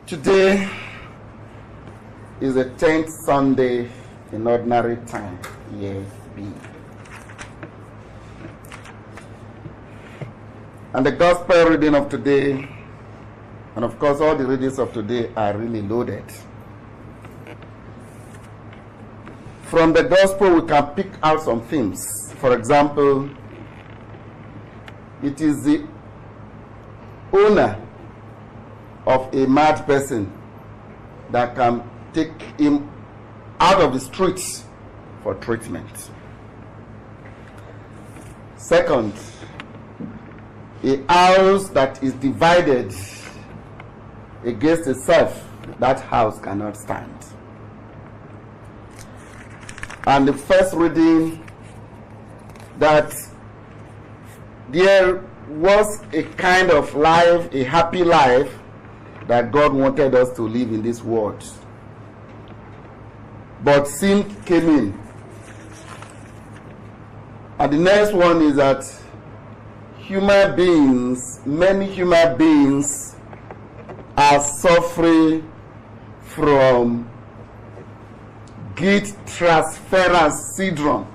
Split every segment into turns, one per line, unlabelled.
Today is the 10th Sunday in ordinary time, year B. And the gospel reading of today, and of course all the readings of today are really loaded. From the gospel we can pick out some themes. For example, it is the owner of a mad person that can take him out of the streets for treatment. Second, a house that is divided against itself, that house cannot stand. And the first reading, that there was a kind of life, a happy life, that God wanted us to live in this world. But sin came in. And the next one is that human beings, many human beings, are suffering from guilt transference syndrome.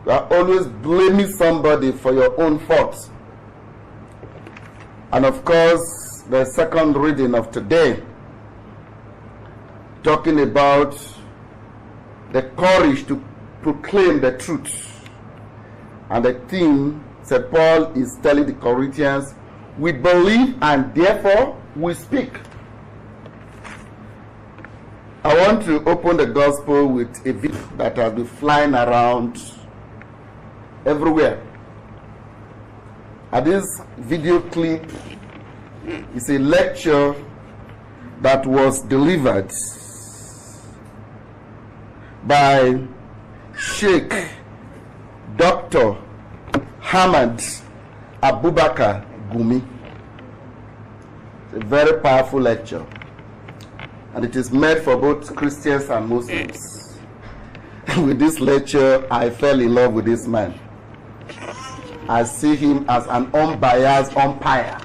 You are always blaming somebody for your own faults. And of course, the second reading of today, talking about the courage to proclaim the truth. And the theme, St. Paul is telling the Corinthians, we believe and therefore we speak. I want to open the gospel with a video that has been flying around everywhere. And this video clip is a lecture that was delivered by Sheikh Dr. Hamad Abubakar Gumi. It's a very powerful lecture, and it is made for both Christians and Muslims. With this lecture, I fell in love with this man. I see him as an unbiased umpire.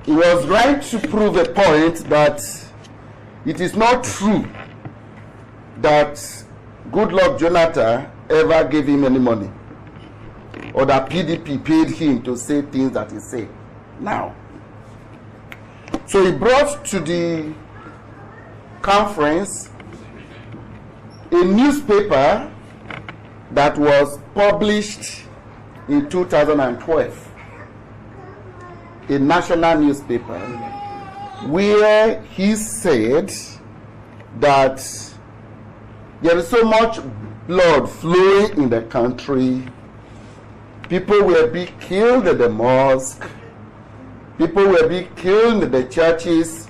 He was right to prove a point that it is not true that Goodluck Jonathan ever gave him any money, or that PDP paid him to say things that he said now. So he brought to the conference a newspaper that was published in 2012. A national newspaper, where he said that there is so much blood flowing in the country. People will be killed in the mosque. People will be killed in the churches.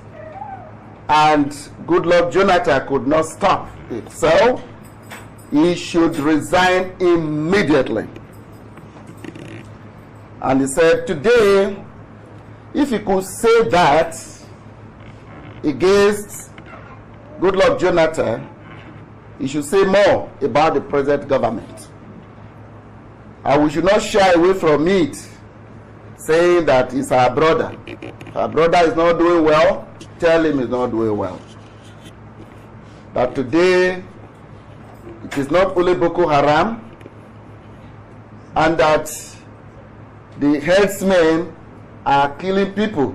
And Goodluck Jonathan could not stop it. So he should resign immediately. And he said, today, if he could say that against Goodluck Jonathan, he should say more about the present government. And we should not shy away from it, saying that it's our brother. If our brother is not doing well, tell him he's not doing well. That today, it is not only Boko Haram, and that the herdsmen are killing people,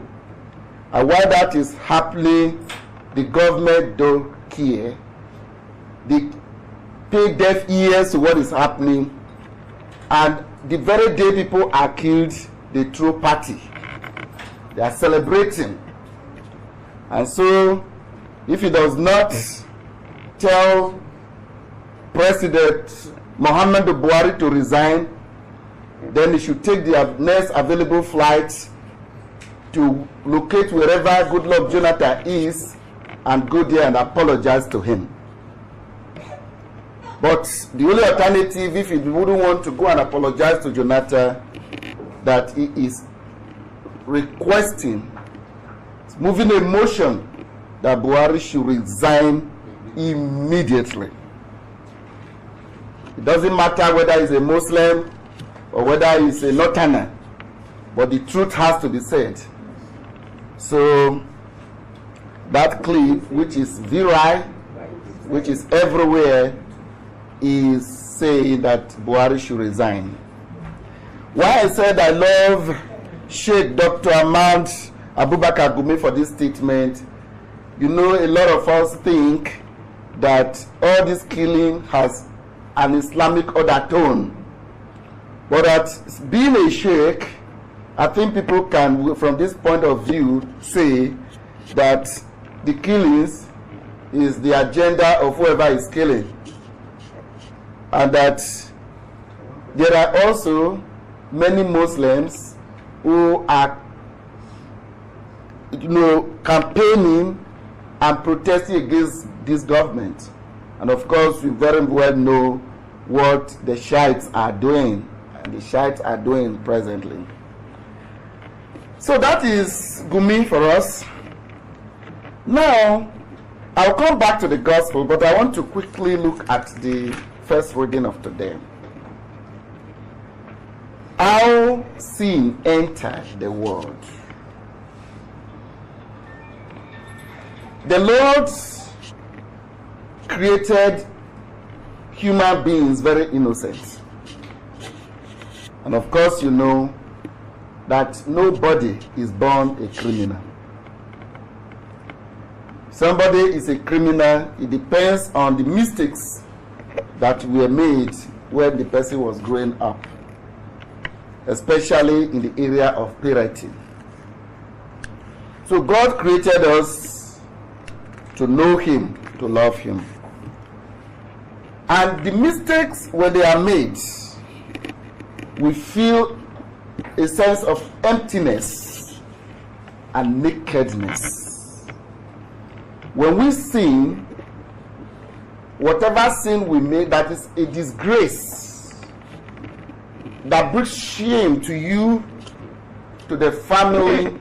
and while that is happening, the government don't care. They pay deaf ears to what is happening, and the very day people are killed, they throw party. They are celebrating. And so, if he does not tell President Muhammadu Buhari to resign, then he should take the next available flight to locate wherever Goodluck Jonathan is and go there and apologize to him. But the only alternative, if he wouldn't want to go and apologize to Jonathan, that he is requesting, moving a motion that Buhari should resign immediately. It doesn't matter whether he's a Muslim or whether he's a Northerner, but the truth has to be said. So that clip, which is viral, which is everywhere, is saying that Buhari should resign. Why I said I love Sheikh Dr. Ahmad Abubakar Gumi for this statement, you know, a lot of us think that all this killing has an Islamic undertone. But that being a sheikh, I think people can, from this point of view, say that the killings is the agenda of whoever is killing. And that there are also many Muslims who are, you know, campaigning and protesting against this government. And of course, we very well know what the Shiites are doing, and the Shiites are doing presently. So that is Gumi for us. Now, I'll come back to the gospel, but I want to quickly look at the first reading of today. How sin entered the world. The Lord created human beings very innocent. And of course, you know that nobody is born a criminal. Somebody is a criminal, it depends on the mistakes that were made when the person was growing up, especially in the area of parenting. So God created us to know Him, to love Him. And the mistakes, when they are made, we feel a sense of emptiness and nakedness. When we sin, whatever sin we make that is a disgrace, that brings shame to you, to the family,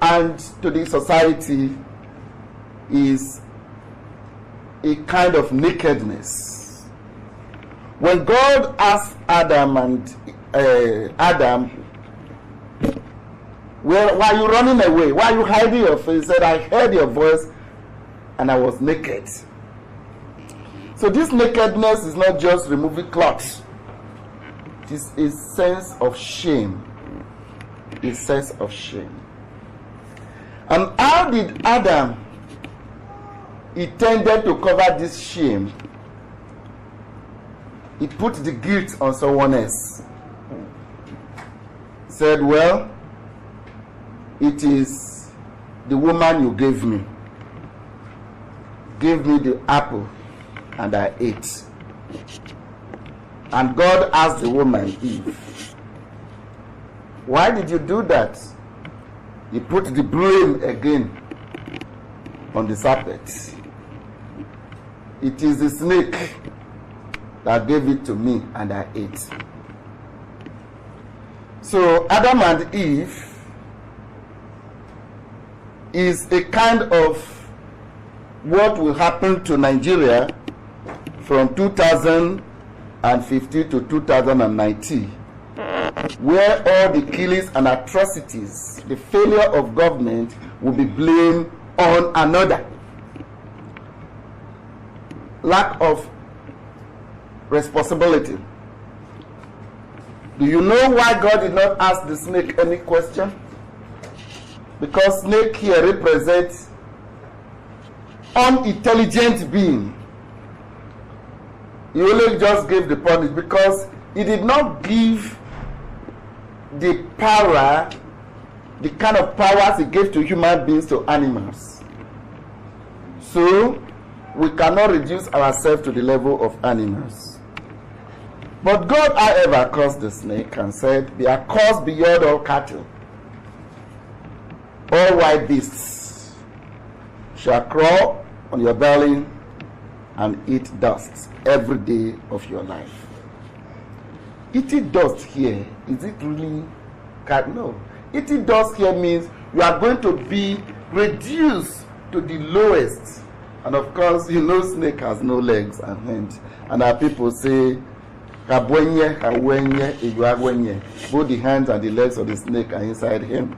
and to the society, is a kind of nakedness. When God asked Adam why are you running away? Why are you hiding your face? He said, I heard your voice and I was naked. So this nakedness is not just removing clothes. It is a sense of shame. A sense of shame. And how did Adam intended to cover this shame? He put the guilt on someone else. He said, well, it is the woman you gave me. Give me the apple and I ate. And God asked the woman, Eve, why did you do that? He put the blame again on the serpent. It is the snake that gave it to me and I ate. So Adam and Eve is a kind of what will happen to Nigeria from 2015 to 2019, where all the killings and atrocities, the failure of government will be blamed on another. Lack of responsibility. Do you know why God did not ask the snake any question? Because snake here represents unintelligent being. He only just gave the punishment because he did not give the power, the kind of powers he gave to human beings to animals. So we cannot reduce ourselves to the level of animals. But God, however, cursed the snake and said, they are cursed beyond all cattle. All wild beasts shall crawl on your belly and eat dust every day of your life. Eating dust here, is it really? No. Eating dust here means you are going to be reduced to the lowest. And of course, you know snake has no legs and hands. And our people say, both the hands and the legs of the snake are inside him.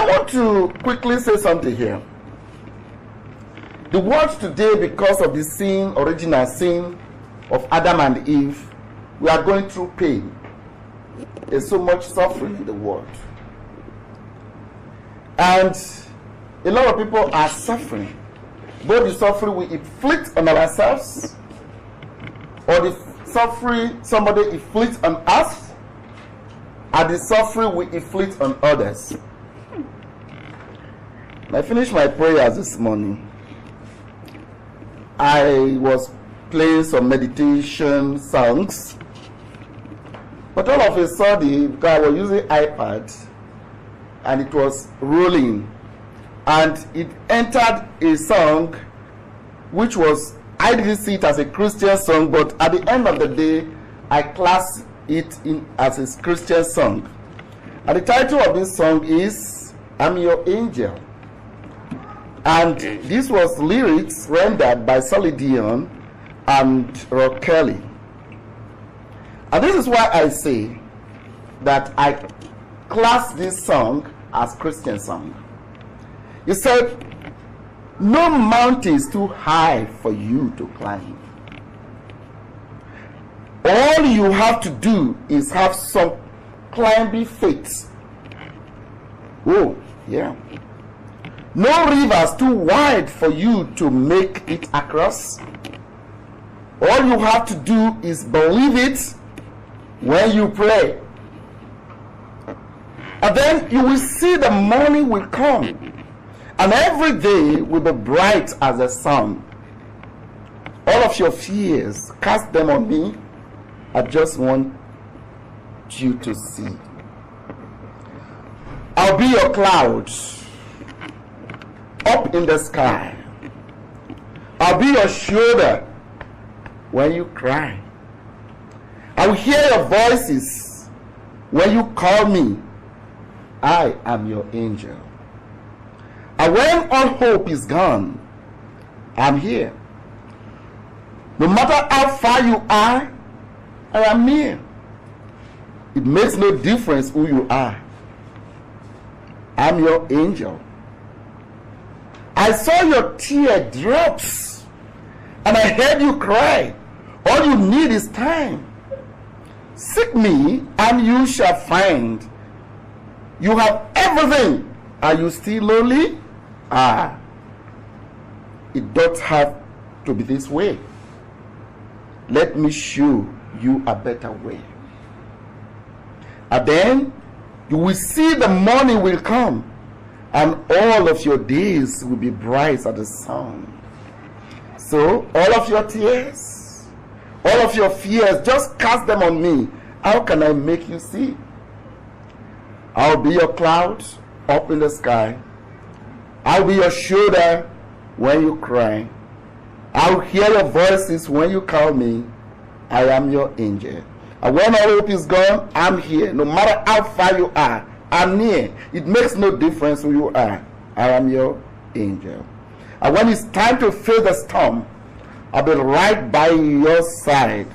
want to quickly say something here. The world today, because of the sin, original sin of Adam and Eve, we are going through pain. There's so much suffering in the world. And a lot of people are suffering. Both the suffering we inflict on ourselves, or the suffering somebody inflicts on us, and the suffering we inflict on others. I finished my prayers this morning. I was playing some meditation songs, but all of a sudden, because I was using iPad, and it was rolling, and it entered a song which was, I didn't see it as a Christian song, but at the end of the day, I classed it in as a Christian song. And the title of this song is I'm Your Angel. And this was lyrics rendered by Celine Dion and Rock Kelly. And this is why I say that I class this song as Christian song. He said, no mountain is too high for you to climb. All you have to do is have some climbing faith. Oh, yeah. No river is too wide for you to make it across. All you have to do is believe it when you pray. And then you will see the morning will come. And every day will be bright as the sun. All of your fears, cast them on me. I just want you to see. I'll be your cloud up in the sky. I'll be your shoulder when you cry. I will hear your voices when you call me. I am your angel. And when all hope is gone, I'm here. No matter how far you are, I am near. It makes no difference who you are. I'm your angel. I saw your teardrops and I heard you cry. All you need is time. Seek me and you shall find. You have everything. Are you still lonely? It does have to be this way. Let me show you a better way. And then you will see the morning will come and all of your days will be bright as the sun. So all of your tears, all of your fears, just cast them on me. How can I make you see? I'll be your cloud up in the sky. I'll be your shoulder when you cry. I'll hear your voices when you call me. I am your angel. And when all hope is gone, I'm here. No matter how far you are, I'm near. It makes no difference who you are. I am your angel. And when it's time to face the storm, I'll be right by your side.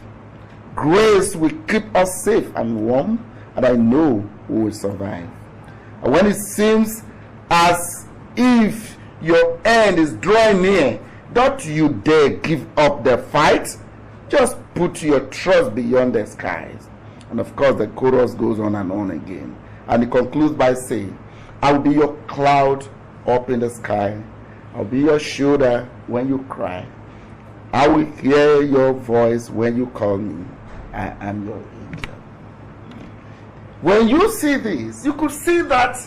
Grace will keep us safe and warm, and I know we will survive. And when it seems as if your end is drawing near, don't you dare give up the fight. Just put your trust beyond the skies. And of course the chorus goes on and on again. And it concludes by saying, I'll be your cloud up in the sky. I'll be your shoulder when you cry. I will hear your voice when you call me. I am your angel. When you see this, you could see that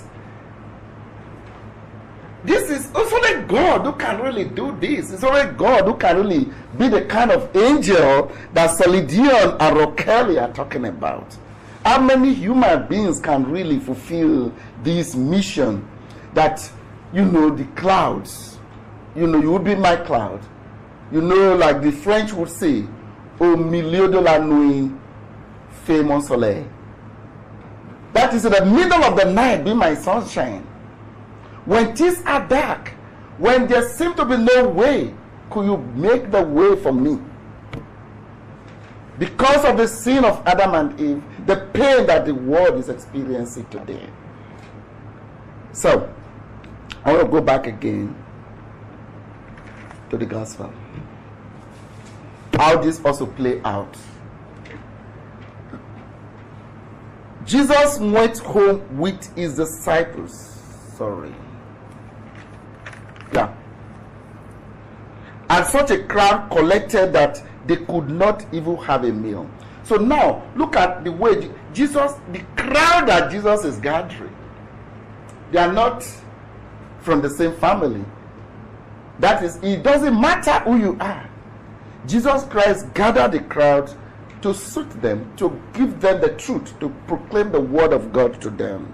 this is only God who can really do this. It's only God who can really be the kind of angel that Celine Dion and Rock Kelly are talking about. How many human beings can really fulfill this mission that, the clouds, you will be my cloud. Like the French would say, au milieu de la nuit, fais mon soleil. That is in the middle of the night, be my sunshine. When things are dark, when there seems to be no way, could you make the way for me? Because of the sin of Adam and Eve, the pain that the world is experiencing today. So, I want to go back again to the gospel. How this also play out. Jesus went home with his disciples. And such a crowd collected that they could not even have a meal. So now, look at the way the crowd that Jesus is gathering, they are not from the same family. That is, it doesn't matter who you are. Jesus Christ gathered the crowd to suit them, to give them the truth, to proclaim the word of God to them.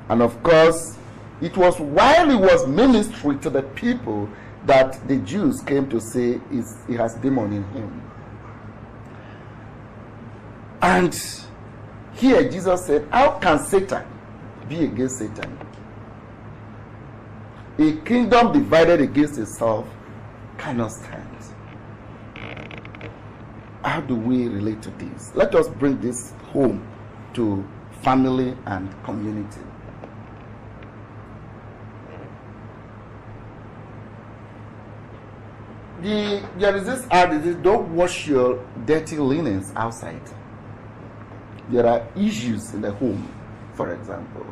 And of course, it was while he was ministering to the people that the Jews came to say he has demon in him. And here Jesus said, how can Satan be against Satan? A kingdom divided against itself cannot stand. How do we relate to this? Let us bring this home to family and community. There is this adage, don't wash your dirty linens outside. There are issues in the home, for example.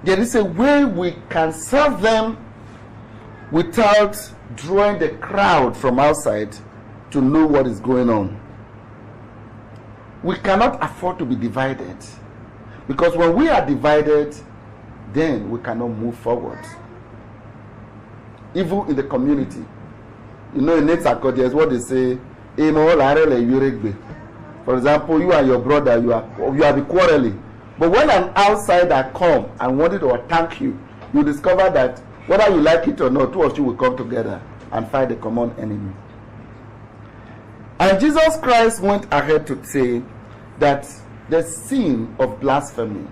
There is a way we can serve them without drawing the crowd from outside to know what is going on. We cannot afford to be divided, because when we are divided, then we cannot move forward. Even in the community, in Netherlands, there's what they say. For example, you and your brother, you are be quarreling. But when an outsider come and wanted to attack you, you discover that whether you like it or not, two of you will come together and fight the common enemy. And Jesus Christ went ahead to say that the sin of blasphemy.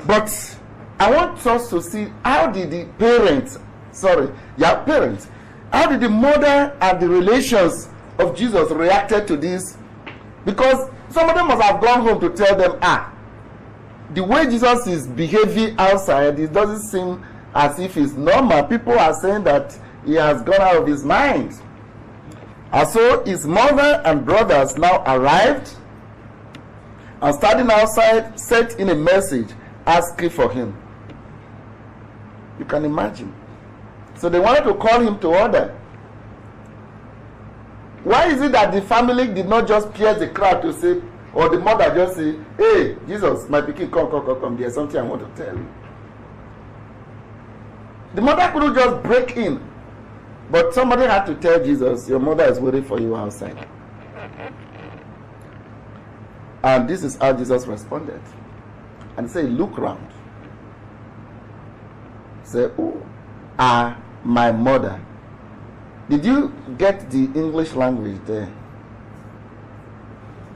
But I want us to see how did the parents, how did the mother and the relations of Jesus reacted to this? Because some of them must have gone home to tell them, the way Jesus is behaving outside, it doesn't seem as if it's normal. People are saying that he has gone out of his mind. And so his mother and brothers now arrived and standing outside sent in a message asking for him. You can imagine. So they wanted to call him to order. Why is it that the family did not just pierce the crowd to say, or the mother just say, hey, Jesus, my pikin, come, there's something I want to tell you. The mother couldn't just break in, but somebody had to tell Jesus, your mother is waiting for you outside. And this is how Jesus responded. And he said, look round. Say, who are my mother? Did you get the English language there?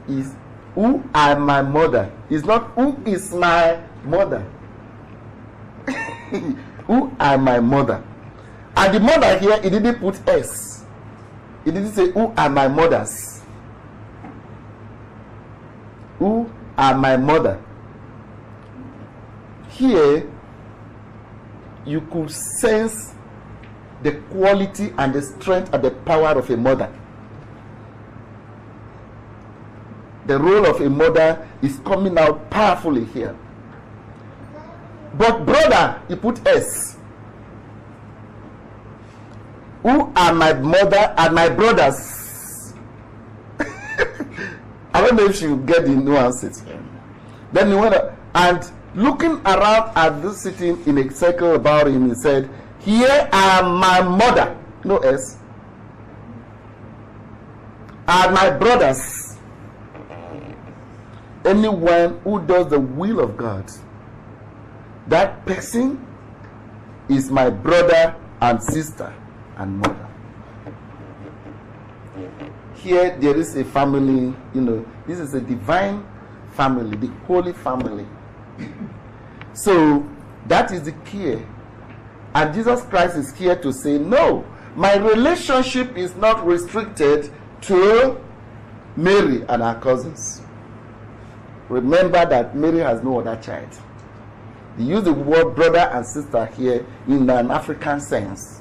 Is who are my mother? It's not who is my mother. Who are my mother? And the mother here, he didn't put S. He didn't say who are my mothers. Who are my mother? Here, you could sense the quality and the strength and the power of a mother. The role of a mother is coming out powerfully here. But brother, he put S. Who are my mother and my brothers? I don't know if you get the nuances. Then he went up, and looking around at this sitting in a circle about him, he said, here are my mother, no S, and my brothers. Anyone who does the will of God, that person is my brother and sister and mother. Here there is a family, this is a divine family, the holy family. So that is the key. And Jesus Christ is here to say, no, my relationship is not restricted to Mary and her cousins. remember that Mary has no other child. They use the word brother and sister here in an African sense,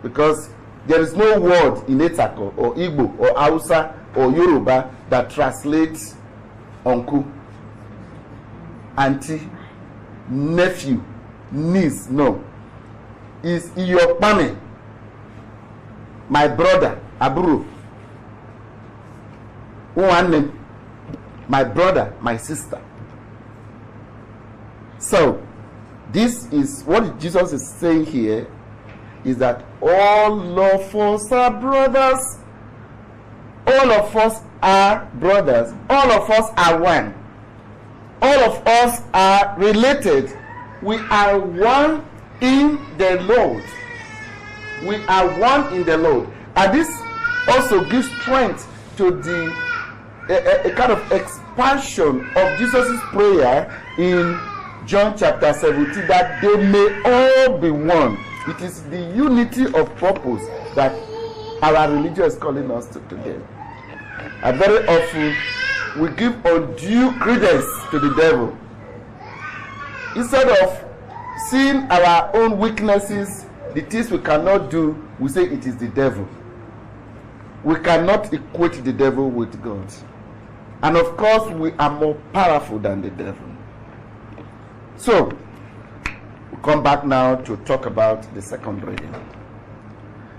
because there is no word in Etako or Igbo or Hausa or Yoruba that translates uncle, auntie, nephew, niece. No. It's Iyopame, my brother, Aburu. One name, my brother, my sister. So, this is what Jesus is saying here, is that all of us are brothers. All of us are brothers. All of us are one. All of us are related. We are one in the Lord. We are one in the Lord. And this also gives strength to the a kind of expansion of Jesus' prayer in John chapter 17, that they may all be one. It is the unity of purpose that our religion is calling us to today. And very often we give undue credence to the devil. Instead of seeing our own weaknesses, the things we cannot do, we say it is the devil. We cannot equate the devil with God. And of course, we are more powerful than the devil. So, we come back now to talk about the second reading.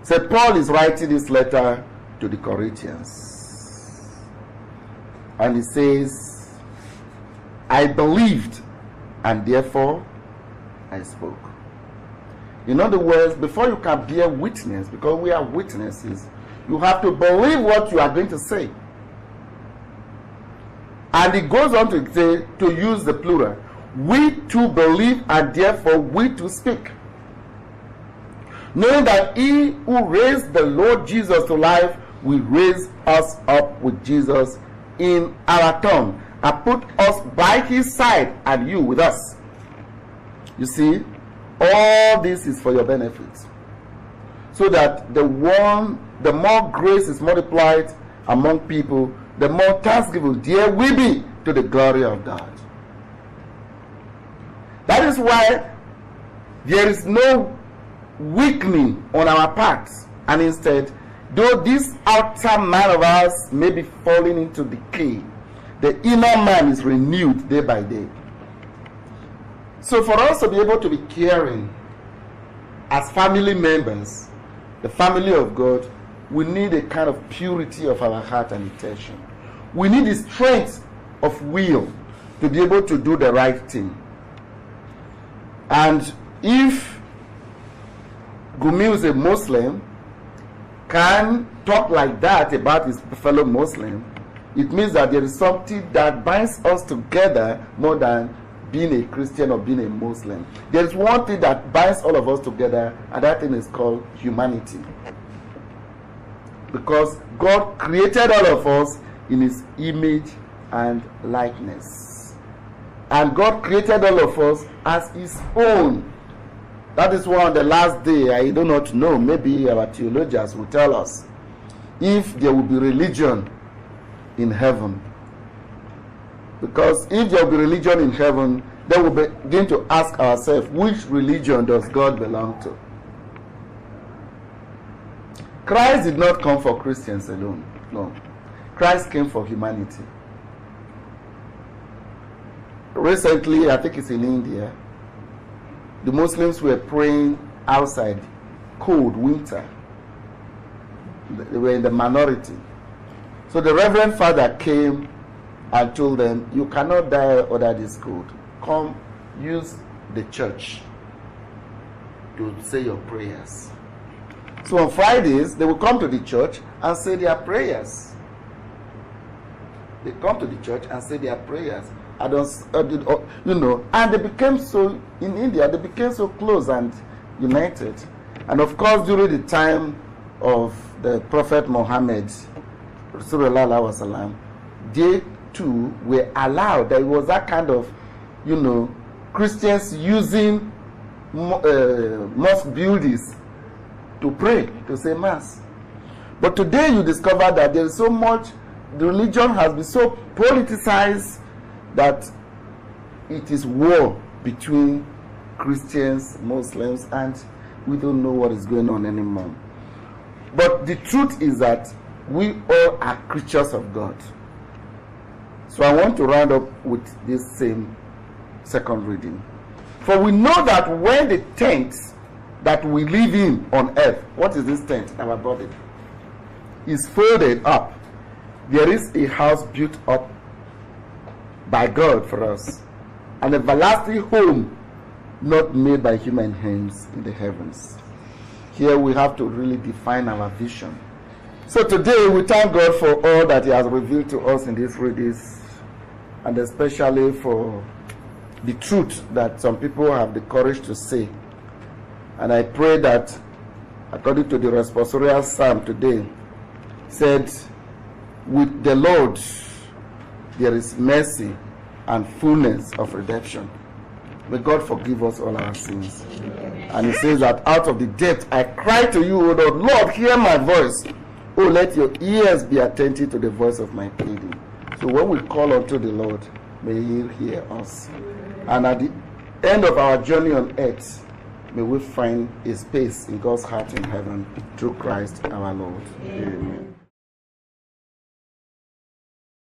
So, Paul is writing this letter to the Corinthians. And he says, I believed, and therefore I spoke. In other words, before you can bear witness, because we are witnesses, you have to believe what you are going to say. And it goes on to say, to use the plural, we too believe, and therefore we too speak. Knowing that he who raised the Lord Jesus to life will raise us up with Jesus in our turn, and put us by his side, and you with us. You see, all this is for your benefit, so that the more grace is multiplied among people, the more thanksgiving there will be to the glory of God. That is why there is no weakening on our parts, and instead, though this outer man of ours may be falling into decay, the inner man is renewed day by day. So for us to be able to be caring as family members, the family of God, we need a kind of purity of our heart and intention. We need the strength of will to be able to do the right thing. And if Gumi is a Muslim, can talk like that about his fellow Muslim, it means that there is something that binds us together more than being a Christian or being a Muslim. There is one thing that binds all of us together, and that thing is called humanity. Because God created all of us in his image and likeness. And God created all of us as his own. That is why on the last day, I do not know, maybe our theologians will tell us, if there will be religion in heaven. Because if there will be religion in heaven, then we'll begin to ask ourselves, which religion does God belong to? Christ did not come for Christians alone. No. Christ came for humanity. Recently, I think it's in India, the Muslims were praying outside, cold winter. They were in the minority. So the Reverend Father came and told them, you cannot die under this cold. Come, use the church to say your prayers. So on Fridays, they will come to the church and say their prayers. They come to the church and say their prayers. And they became so, in India, they became so close and united. And of course, during the time of the Prophet Muhammad, Rasulullah, they too were allowed. There was that kind of, Christians using mosque buildings to pray, to say mass. But today you discover that there is so much, the religion has been so politicized that it is war between Christians, Muslims, and we don't know what is going on anymore. But the truth is that we all are creatures of God. So I want to round up with this same second reading. For we know that when the tent that we live in on earth, what is this tent? Our body, is folded up, there is a house built up by God for us, an everlasting home not made by human hands in the heavens. Here we have to really define our vision. So today we thank God for all that He has revealed to us in these readings, and especially for the truth that some people have the courage to say. And I pray that, according to the responsorial psalm today, said, with the Lord there is mercy and fullness of redemption. May God forgive us all our sins. And He says that out of the depth I cry to you, O Lord, Lord, hear my voice. Oh, let your ears be attentive to the voice of my pleading. So when we call unto the Lord, may He hear us. And at the end of our journey on earth, may we find a space in God's heart in heaven through Christ our Lord. Amen.